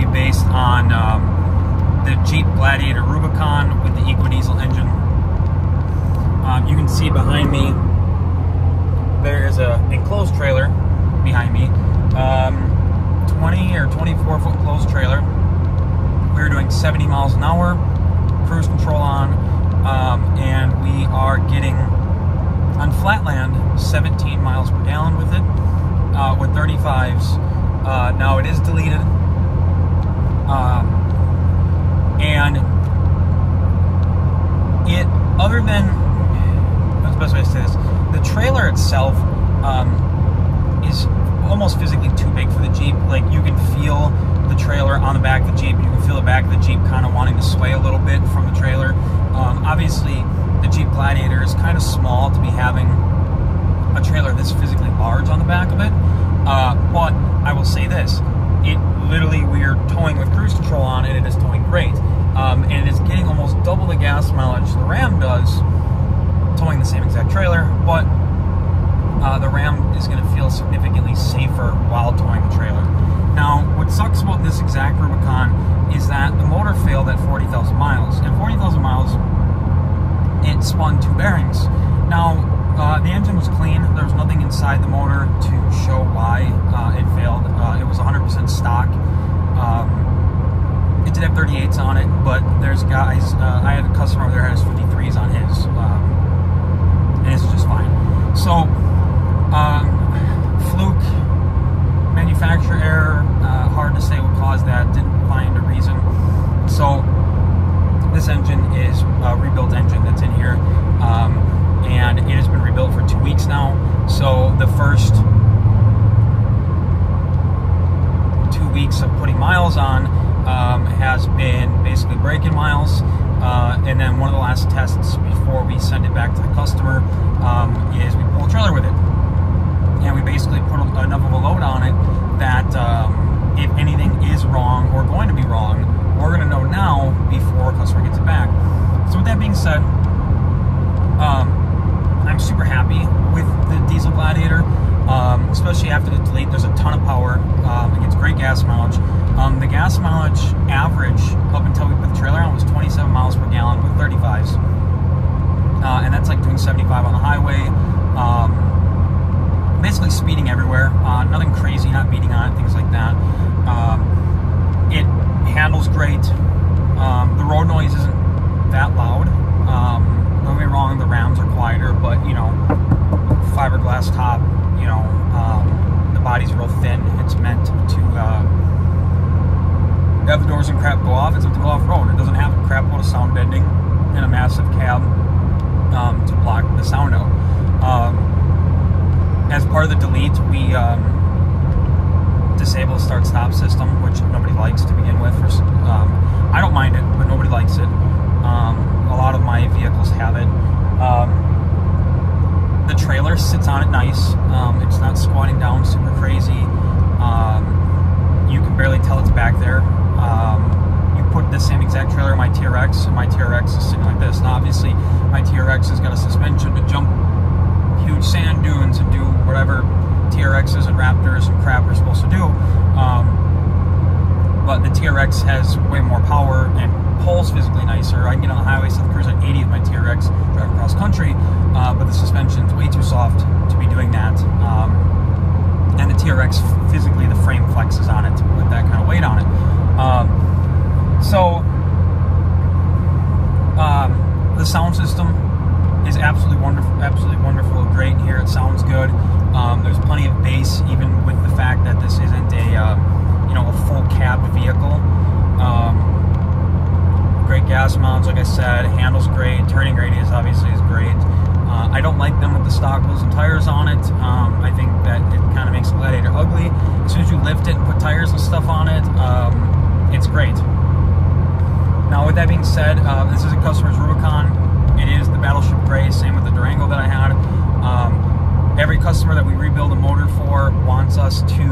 be based on the Jeep Gladiator Rubicon with the Ecodiesel engine. You can see behind me, there is an enclosed trailer behind me, 20 or 24 foot enclosed trailer. We're doing 70 miles an hour, cruise control on, and we are getting on flatland 17 miles per gallon with it, with 35s. Now it is deleted, and it, other than, that's the best way to say this, the trailer itself is almost physically too big for the Jeep. Like, you can feel the trailer on the back of the Jeep, you can feel the back of the Jeep kind of wanting to sway a little bit from the trailer. Obviously, the Jeep Gladiator is kind of small to be having a trailer this physically large on the back of it, but I will say this, it literally, we are towing with cruise control on, and it is towing great, and it is getting almost double the gas mileage the Ram does, towing the same exact trailer, but the Ram is going to feel significantly safer while towing the trailer. Now, what sucks about this exact Rubicon is that the motor failed at 40,000 miles, and 40,000 miles, it spun 2 bearings. Now, the engine was clean. There was nothing inside the motor to show why it failed. It was 100% stock. It did have 38s on it, but there's guys, I had a customer over there who has 53s on his, and it's just fine. So, fluke, manufacturer error, hard to say what caused that, didn't find a reason. So, this engine is a rebuilt engine that's in here, and it has been rebuilt for 2 weeks now. So the first 2 weeks of putting miles on has been basically break-in miles, and then one of the last tests before we send it back to the customer is we pull a trailer with it, and we basically put enough of a load on it that if anything is wrong or going to be wrong, we're going to know now before a customer gets it back. So with that being said, I'm super happy with the diesel Gladiator, especially after the delete. There's a ton of power. It gets great gas mileage. The gas mileage average up until we put the trailer on was 27 miles per gallon with 35s, and that's like doing 75 on the highway. Basically speeding everywhere, nothing crazy, not beating on it, things like that. It handles great. The road noise isn't that loud. Don't get me wrong, the Rams are quieter, but, you know, fiberglass top, you know, the body's real thin. It's meant to have the doors and crap go off. It's meant to go off-road. It doesn't have a crap load of sound bending and a massive cab to block the sound out. As part of the delete, we disable the start-stop system, which nobody likes to begin with. I don't mind it, but nobody likes it. A lot of my vehicles have it. The trailer sits on it nice. It's not squatting down super crazy. You can barely tell it's back there. You put the same exact trailer in my TRX, and my TRX is sitting like this. Now, obviously, my TRX has got a suspension to jump huge sand dunes and do whatever TRXs and Raptors and crap are supposed to do. But the TRX has way more power and pulls physically nicer. I can get on the highway, set the cruise at 80 with my TRX, drive across country, but the suspension's way too soft to be doing that. And the TRX, physically, the frame flexes on it with that kind of weight on it. The sound system is absolutely wonderful, great here. It sounds good. There's plenty of bass, even with the fact that this isn't a a full cab vehicle. Great gas mileage, like I said. Handles great. Turning radius obviously is great. I don't like them with the stock wheels and tires on it. I think that it kind of makes the Gladiator ugly. As soon as you lift it and put tires and stuff on it, it's great. Now, with that being said, this is a customer's Rubicon. It is the Battleship Gray, same with the Durango that I had. Every customer that we rebuild a motor for wants us to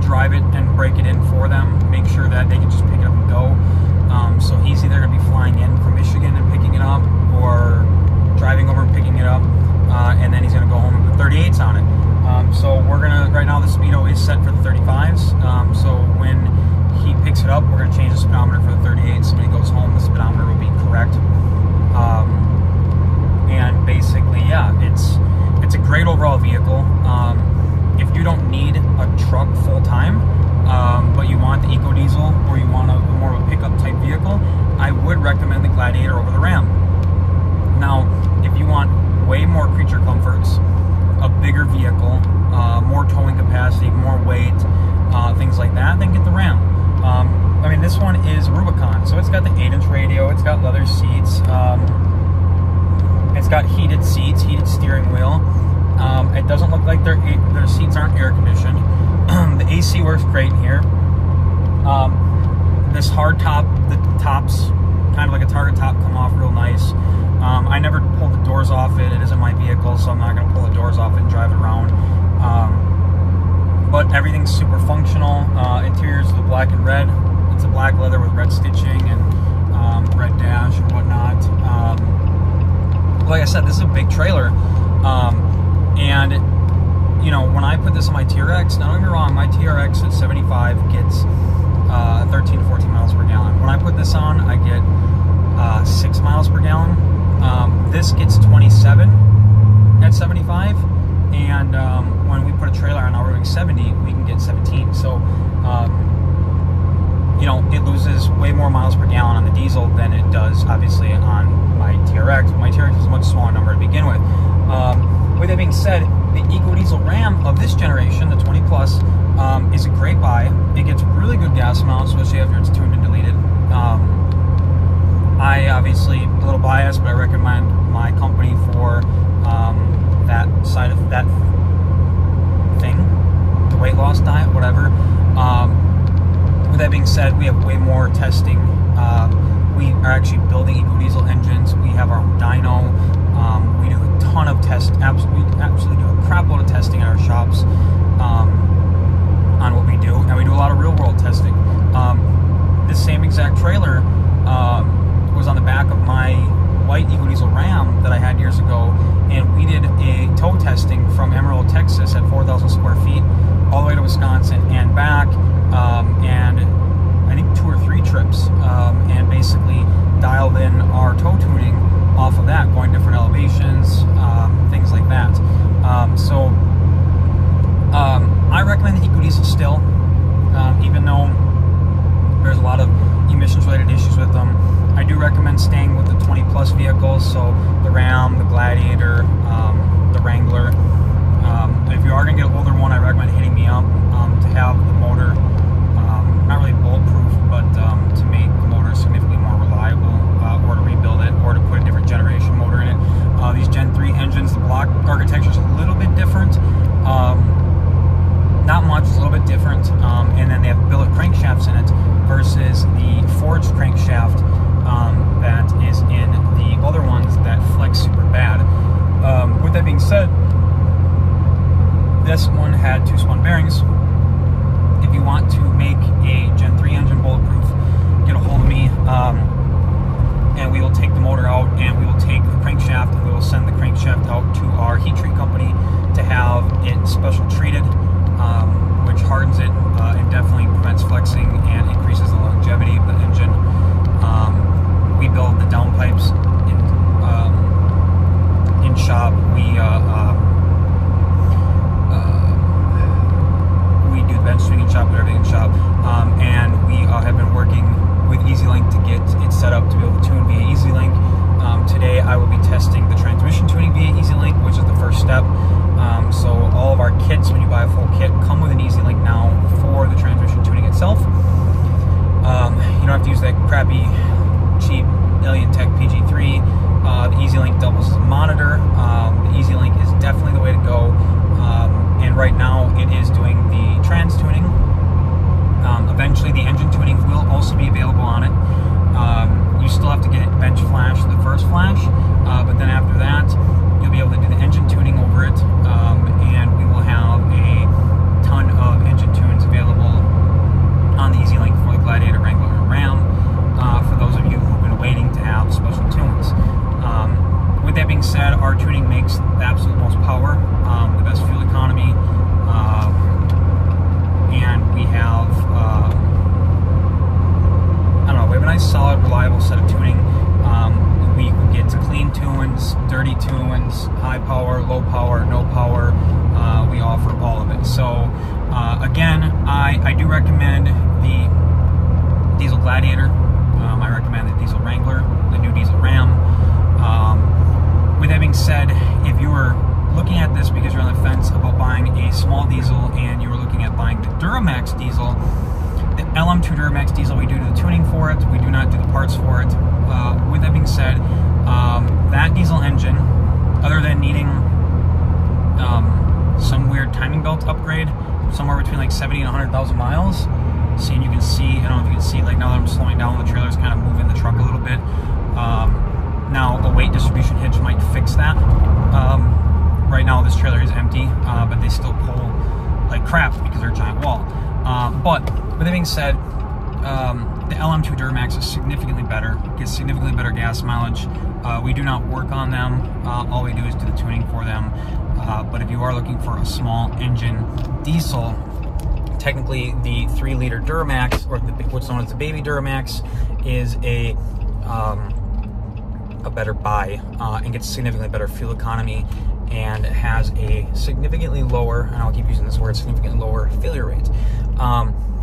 drive it and break it in for them, make sure that they can just pick it up and go. So he's either going to be flying in from Michigan and picking it up, or driving over and picking it up, and then he's going to go home and put 38s on it. So we're going to, right now the speedo is always set for the 35s. So when he picks it up, we're going to change the speedometer for the 38s. So when he goes home, the speedometer will be correct. And basically, yeah, it's a great overall vehicle. If you don't need a truck full time, but you want the Ecodiesel, or you want more of a pickup type vehicle, I would recommend the Gladiator over the Ram. Now, if you want way more creature comforts, a bigger vehicle, more towing capacity, more weight, things like that, then get the Ram. I mean, this one is Rubicon, so it's got the 8-inch radio, it's got leather seats, it's got heated seats, heated steering wheel. It doesn't look like their seats aren't air conditioned. The AC works great here. This hard top, the tops, kind of like a Target top, come off real nice. I never pulled the doors off it. It isn't my vehicle, so I'm not going to pull the doors off it and drive it around. But everything's super functional. Interior is the black and red. It's a black leather with red stitching and red dash and whatnot. Like I said, this is a big trailer. And, you know, when I put this on my TRX, don't get me wrong, my TRX at 75 gets 13 to 14 miles per gallon. When I put this on, I get 6 miles per gallon. This gets 27 at 75, and when we put a trailer on our 70, we can get 17. So, you know, it loses way more miles per gallon on the diesel than it does, obviously, on my TRX. My TRX is a much smaller number to begin with. With that being said, the Ecodiesel Ram of this generation, the 20 Plus, is a great buy. It gets really good gas mileage, especially after it's tuned and deleted. I obviously a little biased, but I recommend my company for that side of that thing, the weight loss diet, whatever. With that being said, we have way more testing. We are actually building Ecodiesel engines. We have our own dyno. We do a ton of tests. We absolutely do a crap load of testing at our shops on what we do, and we do a lot of real world testing. This same exact trailer was on the back of my white Ecodiesel Ram that I had years ago, and we did a tow testing from Amarillo, Texas at 4,000 square feet all the way to Wisconsin and back, and I think 2 or 3 trips, and basically dialed in our tow tuning off of that, going different elevations, things like that. I recommend the Ecodiesel still, even though there's a lot of emissions related issues with them. I do recommend staying with the 20 plus vehicles, so the Ram, the Gladiator, the Wrangler. If you are going to get an older one, I recommend hitting me up to have the motor, not really bulletproof, but to make the motor significantly more reliable, or to rebuild it, or to put a different generation motor in it. These Gen 3 engines, the block architecture is a little bit different. Not much, it's a little bit different. And then they have billet crankshafts in it versus the forged crankshaft that is in the other ones that flex super bad. With that being said, this one had 2 spun bearings. If you want to make a Gen 3 engine bulletproof, get a hold of me, and we will take the motor out, and we will take the crankshaft, and we will send the crankshaft out to our heat treat company to have it special treated, which hardens it and definitely prevents flexing and increases the longevity of the engine. We build the downpipes in shop. We do the bench swing in shop, everything in shop, and we have been working with EasyLink to get it set up to be able to tune via EasyLink. Today I will be testing the transmission tuning via EasyLink, which is the first step. So all of our kits, when you buy a full kit, come with an EasyLink now for the transmission tuning itself. You don't have to use that crappy, cheap Alien Tech PG3. The EasyLink doubles as a monitor. The EasyLink is definitely the way to go. And right now it is doing the trans tuning. Eventually the engine tuning will also be available on it. You still have to get it bench flash for the first flash, but then after that you'll be able to do the engine tuning over it, and we will have a ton of engine tunes available on the EasyLink for the Gladiator, Wrangler, and Ram, for those of you who've been waiting to have special tunes. With that being said, our tuning makes the absolute most power, the best fuel economy, Gladiator. I recommend the Diesel Wrangler, the new Diesel Ram. With that being said, if you were looking at this because you're on the fence about buying a small diesel and you were looking at buying the Duramax diesel, the LM2 Duramax diesel, we do the tuning for it. We do not do the parts for it. With that being said, that diesel engine, other than needing some weird timing belt upgrade, somewhere between like 70 and 100,000 miles. See, and you can see, I don't know if you can see, like now that I'm slowing down, the trailer's kind of moving the truck a little bit. Now a weight distribution hitch might fix that. Right now this trailer is empty, but they still pull like crap because they're a giant wall. But with that being said, the LM2 Duramax is significantly better, gets significantly better gas mileage. We do not work on them. All we do is do the tuning for them. But if you are looking for a small engine diesel, technically the 3-liter Duramax, or what's known as the baby Duramax, is a better buy and gets significantly better fuel economy and has a significantly lower, and I'll keep using this word, significantly lower failure rate.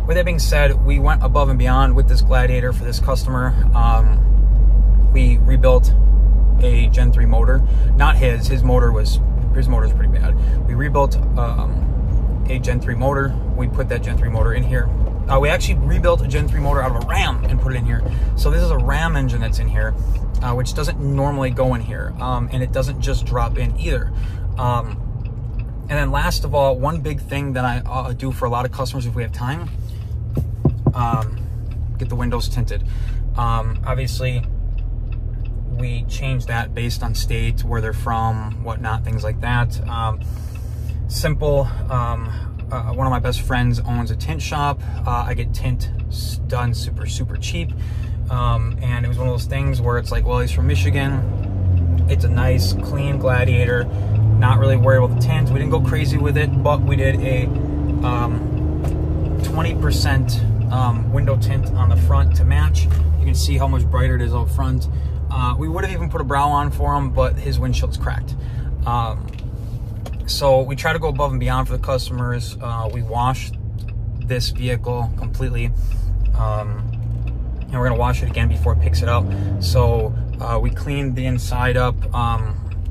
With that being said, we went above and beyond with this Gladiator for this customer. We rebuilt a Gen 3 motor. Not his motor's pretty bad. We rebuilt a Gen 3 motor. We put that Gen 3 motor in here. We actually rebuilt a Gen 3 motor out of a Ram and put it in here. So this is a Ram engine that's in here, which doesn't normally go in here. And it doesn't just drop in either. And then last of all, one big thing that I do for a lot of customers if we have time, get the windows tinted. Obviously, we change that based on state, where they're from, whatnot, things like that. Simple. One of my best friends owns a tint shop. I get tint done super cheap. And it was one of those things where it's like, well, he's from Michigan. It's a nice, clean Gladiator. Not really worried about the tint. We didn't go crazy with it, but we did a 20% window tint on the front to match. You can see how much brighter it is out front. We would have even put a brow on for him, but his windshield's cracked. So we try to go above and beyond for the customers. We washed this vehicle completely, and we're gonna wash it again before it picks it up. So we cleaned the inside up.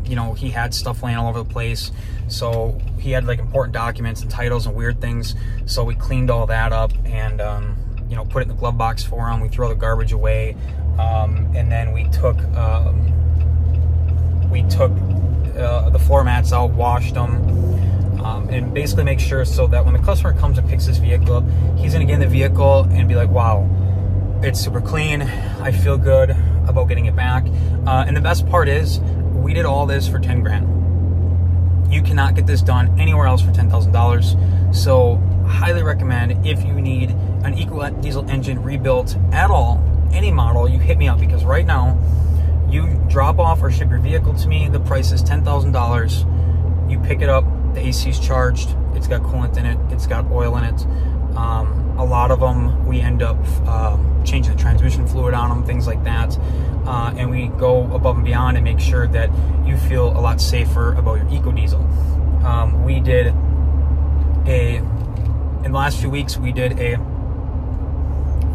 You know, he had stuff laying all over the place, so he had like important documents and titles and weird things. So we cleaned all that up and you know, put it in the glove box for him. We throw the garbage away, and then we took the floor mats out, washed them, and basically make sure so that when the customer comes and picks this vehicle up, he's gonna get in the vehicle and be like, wow, it's super clean. I feel good about getting it back. And the best part is, we did all this for 10 grand. You cannot get this done anywhere else for $10,000. So highly recommend, if you need an Ecodiesel engine rebuilt at all, any model, you hit me up, because right now, you drop off or ship your vehicle to me, the price is $10,000. You pick it up, the AC is charged, it's got coolant in it, it's got oil in it. A lot of them, we end up changing the transmission fluid on them, things like that. And we go above and beyond and make sure that you feel a lot safer about your Ecodiesel. We did in the last few weeks, we did a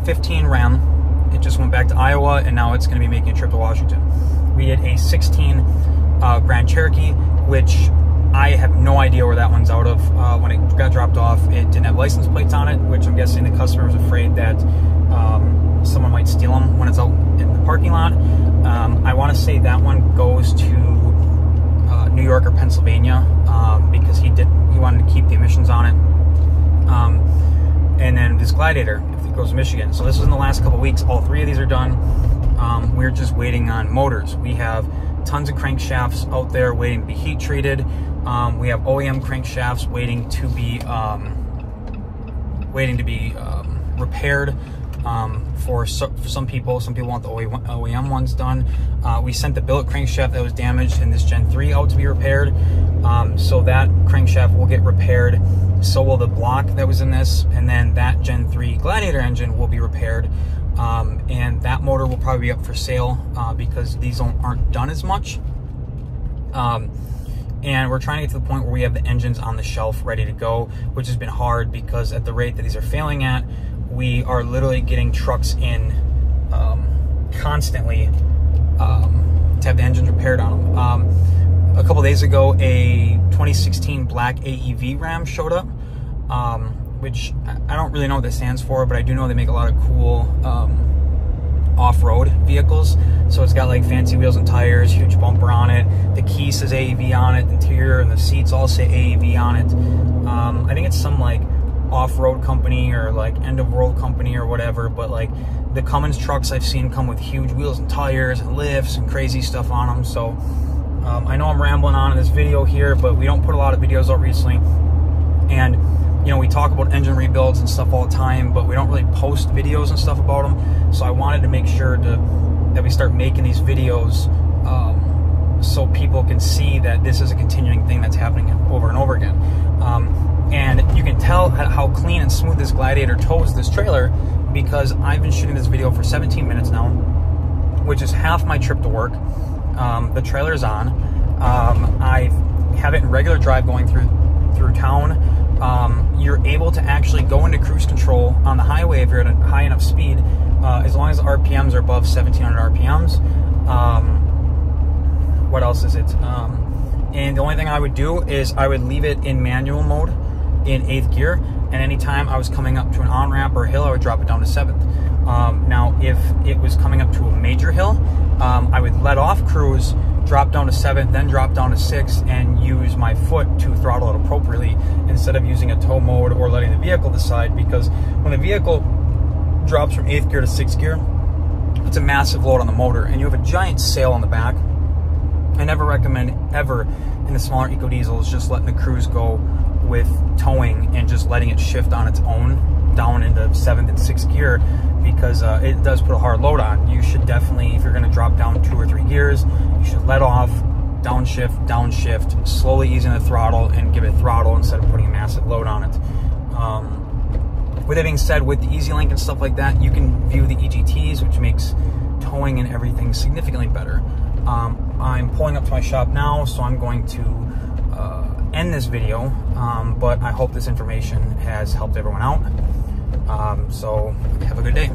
15 Ram. It just went back to Iowa, and now it's going to be making a trip to Washington. We did a 16 Grand Cherokee, which I have no idea where that one's out of. When it got dropped off, it didn't have license plates on it, which I'm guessing the customer was afraid that someone might steal them when it's out in the parking lot. I want to say that one goes to New York or Pennsylvania, because he wanted to keep the emissions on it. And then this Gladiator, if it goes to Michigan. So this is in the last couple weeks. All 3 of these are done. We're just waiting on motors. We have tons of crankshafts out there waiting to be heat treated. We have OEM crankshafts waiting to be repaired. For some people want the OEM ones done. We sent the billet crankshaft that was damaged in this Gen 3 out to be repaired. So that crankshaft will get repaired. So will the block that was in this, and then that Gen 3 Gladiator engine will be repaired. And that motor will probably be up for sale because these aren't done as much. And we're trying to get to the point where we have the engines on the shelf ready to go, which has been hard because at the rate that these are failing at, we are literally getting trucks in constantly to have the engines repaired on them. A couple days ago, a 2016 black AEV Ram showed up, which I don't really know what that stands for, but I do know they make a lot of cool off-road vehicles. So it's got like fancy wheels and tires, huge bumper on it. The key says AEV on it. The interior and the seats all say AEV on it. I think it's some like off-road company or like end-of-world company or whatever, but like the Cummins trucks I've seen come with huge wheels and tires and lifts and crazy stuff on them. So I know I'm rambling on in this video here, but we don't put a lot of videos out recently, and you know, we talk about engine rebuilds and stuff all the time, but we don't really post videos and stuff about them. So I wanted to make sure that we start making these videos so people can see that this is a continuing thing that's happening over and over again. And you can tell how clean and smooth this Gladiator tows this trailer, because I've been shooting this video for 17 minutes now, which is half my trip to work. The trailer's on. I have it in regular drive going through town. You're able to actually go into cruise control on the highway if you're at a high enough speed, as long as the RPMs are above 1700 RPMs. What else is it? And the only thing I would do is I would leave it in manual mode in 8th gear, and anytime I was coming up to an on-ramp or a hill, I would drop it down to 7th. Now, if it was coming up to a major hill, I would let off cruise, drop down to 7th, then drop down to 6th, and use my foot to throttle it appropriately instead of using a tow mode or letting the vehicle decide, because when the vehicle drops from 8th gear to 6th gear, it's a massive load on the motor, and you have a giant sail on the back. I never recommend ever in the smaller Ecodiesels just letting the cruise go with towing and just letting it shift on its own down into 7th and 6th gear, because it does put a hard load on. You should definitely, if you're going to drop down 2 or 3 gears, you should let off, downshift, slowly easing the throttle, and give it throttle instead of putting a massive load on it. With that being said, with the EasyLink and stuff like that, you can view the EGTs, which makes towing and everything significantly better. I'm pulling up to my shop now, so I'm going to end this video, but I hope this information has helped everyone out. So have a good day.